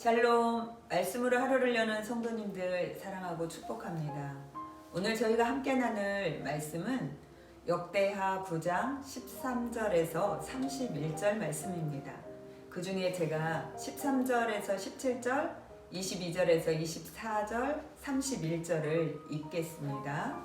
샬롬, 말씀으로 하루를 여는 성도님들 사랑하고 축복합니다. 오늘 저희가 함께 나눌 말씀은 역대하 9장 13절에서 31절 말씀입니다. 그 중에 제가 13절에서 17절, 22절에서 24절, 31절을 읽겠습니다.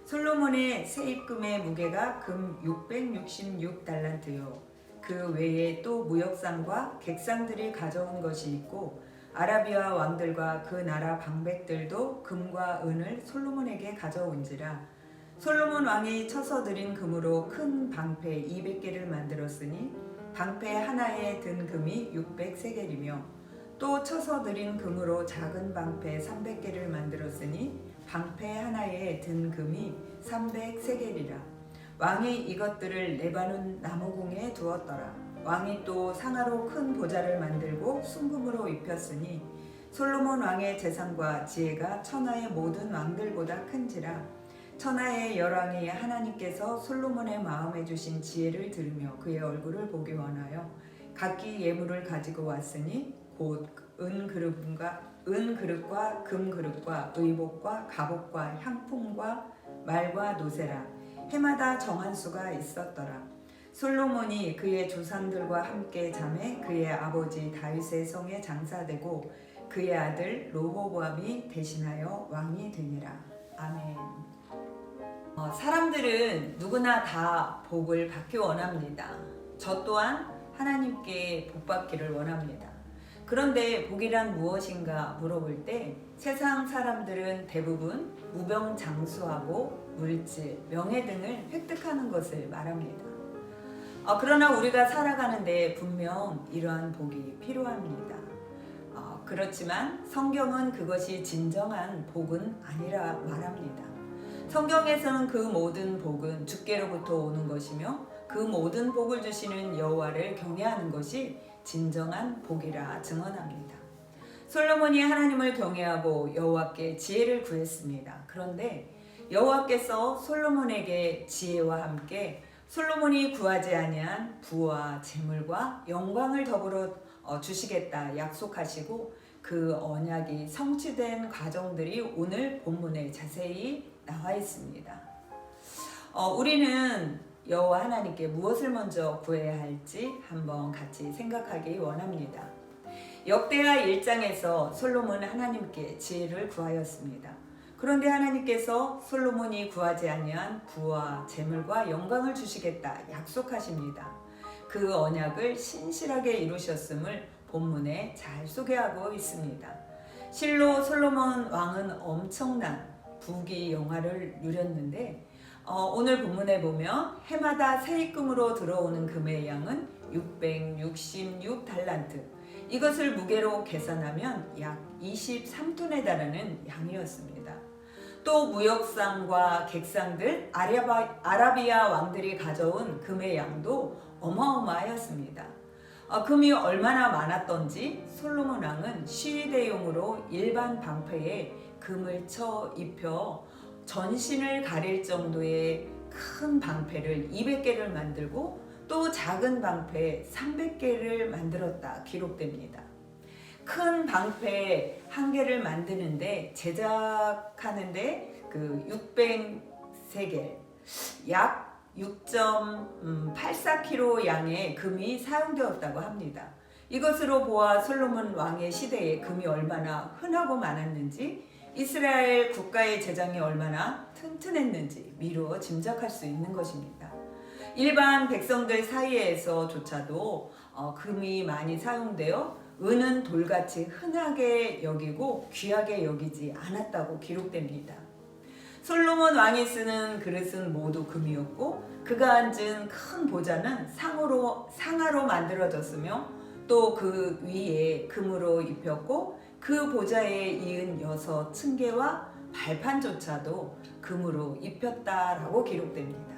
솔로몬의 세입금의 무게가 금 666달란트요. 그 외에 또 무역상과 객상들이 가져온 것이 있고 아라비아 왕들과 그 나라 방백들도 금과 은을 솔로몬에게 가져온지라. 솔로몬 왕이 쳐서 들인 금으로 큰 방패 200개를 만들었으니 방패 하나에 든 금이 600세겔이며 또 쳐서 들인 금으로 작은 방패 300개를 만들었으니 방패 하나에 든 금이 300세겔이라. 왕이 이것들을 레바논 나무궁에 두었더라. 왕이 또 상아로 큰 보좌를 만들고 순금으로 입혔으니 솔로몬 왕의 재산과 지혜가 천하의 모든 왕들보다 큰지라. 천하의 열왕이 하나님께서 솔로몬의 마음에 주신 지혜를 들으며 그의 얼굴을 보기 원하여 각기 예물을 가지고 왔으니 곧 은그릇과 금그릇과 의복과 갑옷과 향품과 말과 노새라. 해마다 정한 수가 있었더라. 솔로몬이 그의 조상들과 함께 잠에 그의 아버지 다윗의 성에 장사되고 그의 아들 르호보암이 대신하여 왕이 되니라. 아멘. 사람들은 누구나 다 복을 받기 원합니다. 저 또한 하나님께 복 받기를 원합니다. 그런데 복이란 무엇인가 물어볼 때 세상 사람들은 대부분 무병장수하고 물질, 명예 등을 획득하는 것을 말합니다. 그러나 우리가 살아가는데 분명 이러한 복이 필요합니다. 그렇지만 성경은 그것이 진정한 복은 아니라 말합니다. 성경에서는 그 모든 복은 주께로부터 오는 것이며 그 모든 복을 주시는 여호와를 경외하는 것이 진정한 복이라 증언합니다. 솔로몬이 하나님을 경외하고 여호와께 지혜를 구했습니다. 그런데 여호와께서 솔로몬에게 지혜와 함께 솔로몬이 구하지 아니한 부와 재물과 영광을 더불어 주시겠다 약속하시고 그 언약이 성취된 과정들이 오늘 본문에 자세히 나와 있습니다. 우리는 여호와 하나님께 무엇을 먼저 구해야 할지 한번 같이 생각하기 원합니다. 역대하 1장에서 솔로몬은 하나님께 지혜를 구하였습니다. 그런데 하나님께서 솔로몬이 구하지 아니한 부와 재물과 영광을 주시겠다 약속하십니다. 그 언약을 신실하게 이루셨음을 본문에 잘 소개하고 있습니다. 실로 솔로몬 왕은 엄청난 부귀 영화를 누렸는데 오늘 본문에 보면 해마다 세입금으로 들어오는 금의 양은 666달란트. 이것을 무게로 계산하면 약 23톤에 달하는 양이었습니다. 또 무역상과 객상들, 아라비아 왕들이 가져온 금의 양도 어마어마하였습니다. 금이 얼마나 많았던지 솔로몬 왕은 시위대용으로 일반 방패에 금을 쳐 입혀 전신을 가릴 정도의 큰 방패를 200개를 만들고 또 작은 방패 300개를 만들었다 기록됩니다. 큰 방패 한 개를 만드는데 제작하는데 그 600세겔 약 6.84kg 양의 금이 사용되었다고 합니다. 이것으로 보아 솔로몬 왕의 시대에 금이 얼마나 흔하고 많았는지 이스라엘 국가의 재정이 얼마나 튼튼했는지 미루어 짐작할 수 있는 것입니다. 일반 백성들 사이에서조차도 금이 많이 사용되어 은은 돌같이 흔하게 여기고 귀하게 여기지 않았다고 기록됩니다. 솔로몬 왕이 쓰는 그릇은 모두 금이었고 그가 앉은 큰 보좌는 상아로 만들어졌으며 또 그 위에 금으로 입혔고 그 보좌에 이은 6층계와 발판조차도 금으로 입혔다라고 기록됩니다.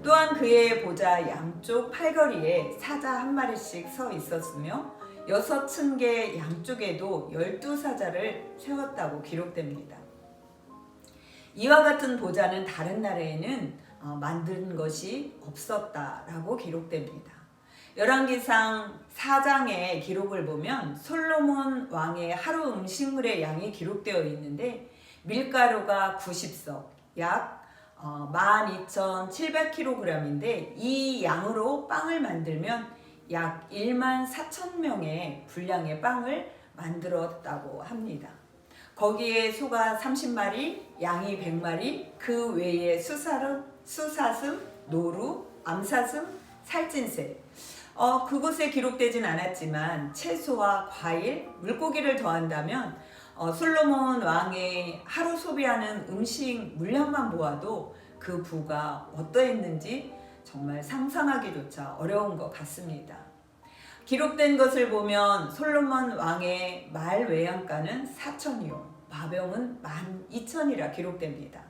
또한 그의 보좌 양쪽 팔걸이에 사자 한 마리씩 서 있었으며 6층계 양쪽에도 12사자를 세웠다고 기록됩니다. 이와 같은 보좌는 다른 나라에는 만든 것이 없었다라고 기록됩니다. 열왕기상 4장의 기록을 보면 솔로몬 왕의 하루 음식물의 양이 기록되어 있는데 밀가루가 90석, 약 12,700kg인데 이 양으로 빵을 만들면 약 14,000명의 분량의 빵을 만들었다고 합니다. 거기에 소가 30마리, 양이 100마리, 그 외에 수사슴, 노루, 암사슴, 살찐새. 그곳에 기록되진 않았지만 채소와 과일, 물고기를 더한다면 솔로몬 왕의 하루 소비하는 음식 물량만 보아도 그 부가 어떠했는지 정말 상상하기조차 어려운 것 같습니다. 기록된 것을 보면 솔로몬 왕의 말 외양간은 4천이요, 마병은 12,000이라 기록됩니다.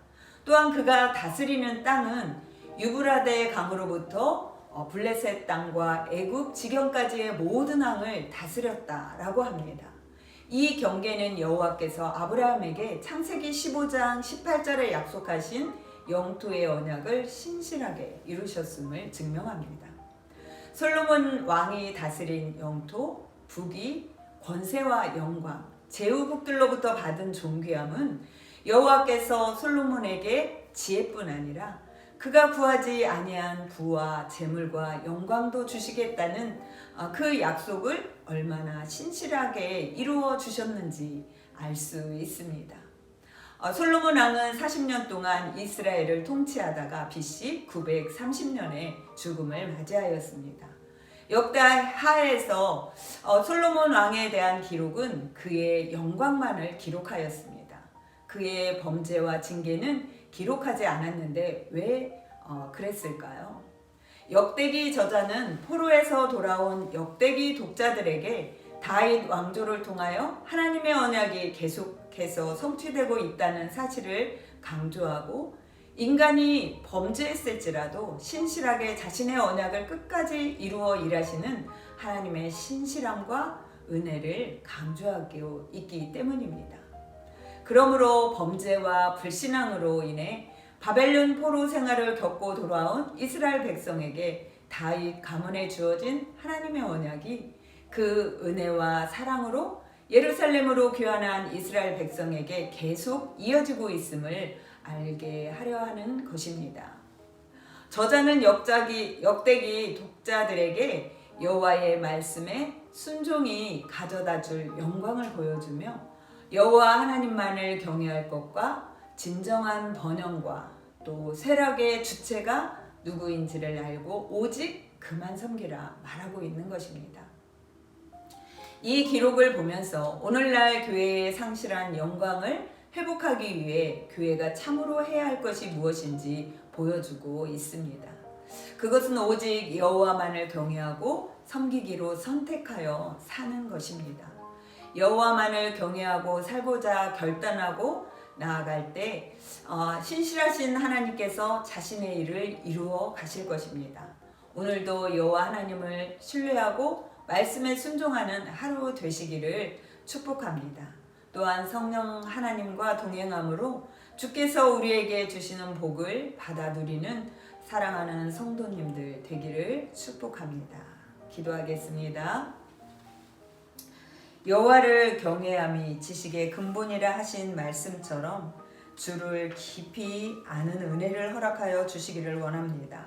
또한 그가 다스리는 땅은 유브라데 강으로부터 블레셋 땅과 애굽 지경까지의 모든 항을 다스렸다라고 합니다. 이 경계는 여호와께서 아브라함에게 창세기 15장 18절에 약속하신 영토의 언약을 신실하게 이루셨음을 증명합니다. 솔로몬 왕이 다스린 영토, 부귀, 권세와 영광, 제후국들로부터 받은 존귀함은 여호와께서 솔로몬에게 지혜뿐 아니라 그가 구하지 아니한 부와 재물과 영광도 주시겠다는 그 약속을 얼마나 신실하게 이루어 주셨는지 알 수 있습니다. 솔로몬 왕은 40년 동안 이스라엘을 통치하다가 BC 930년에 죽음을 맞이하였습니다. 역대하에서 솔로몬 왕에 대한 기록은 그의 영광만을 기록하였습니다. 그의 범죄와 징계는 기록하지 않았는데 왜 그랬을까요? 역대기 저자는 포로에서 돌아온 역대기 독자들에게 다윗 왕조를 통하여 하나님의 언약이 계속해서 성취되고 있다는 사실을 강조하고 인간이 범죄했을지라도 신실하게 자신의 언약을 끝까지 이루어 일하시는 하나님의 신실함과 은혜를 강조하고 있기 때문입니다. 그러므로 범죄와 불신앙으로 인해 바벨론 포로 생활을 겪고 돌아온 이스라엘 백성에게 다윗 가문에 주어진 하나님의 언약이 그 은혜와 사랑으로 예루살렘으로 귀환한 이스라엘 백성에게 계속 이어지고 있음을 알게 하려 하는 것입니다. 저자는 역대기 독자들에게 여호와의 말씀에 순종이 가져다줄 영광을 보여주며 여호와 하나님만을 경외할 것과 진정한 번영과 또 쇠락의 주체가 누구인지를 알고 오직 그만 섬기라 말하고 있는 것입니다. 이 기록을 보면서 오늘날 교회의 상실한 영광을 회복하기 위해 교회가 참으로 해야 할 것이 무엇인지 보여주고 있습니다. 그것은 오직 여호와만을 경외하고 섬기기로 선택하여 사는 것입니다. 여호와만을 경외하고 살고자 결단하고 나아갈 때 신실하신 하나님께서 자신의 일을 이루어 가실 것입니다. 오늘도 여호와 하나님을 신뢰하고 말씀에 순종하는 하루 되시기를 축복합니다. 또한 성령 하나님과 동행함으로 주께서 우리에게 주시는 복을 받아 누리는 사랑하는 성도님들 되기를 축복합니다. 기도하겠습니다. 여호와를 경외함이 지식의 근본이라 하신 말씀처럼 주를 깊이 아는 은혜를 허락하여 주시기를 원합니다.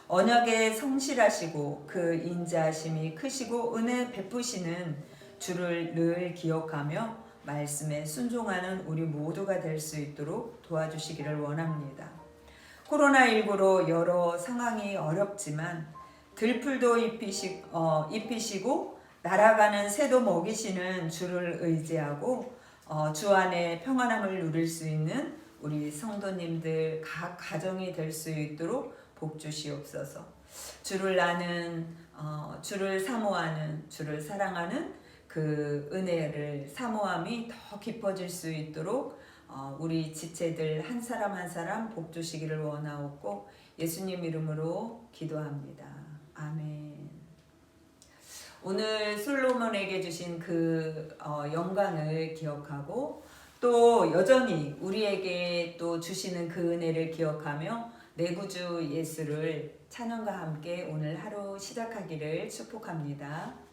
언약에 성실하시고 그 인자하심이 크시고 은혜 베푸시는 주를 늘 기억하며 말씀에 순종하는 우리 모두가 될 수 있도록 도와주시기를 원합니다. 코로나19로 여러 상황이 어렵지만 들풀도 입히시고 날아가는 새도 먹이시는 주를 의지하고 주 안에 평안함을 누릴 수 있는 우리 성도님들 각 가정이 될 수 있도록 복 주시옵소서. 주를 아는 주를 사모하는 주를 사랑하는 그 은혜를 사모함이 더 깊어질 수 있도록 우리 지체들 한 사람 한 사람 복 주시기를 원하옵고 예수님 이름으로 기도합니다. 아멘. 오늘 솔로몬에게 주신 그 영광을 기억하고 또 여전히 우리에게 또 주시는 그 은혜를 기억하며 내 구주 예수를 찬양과 함께 오늘 하루 시작하기를 축복합니다.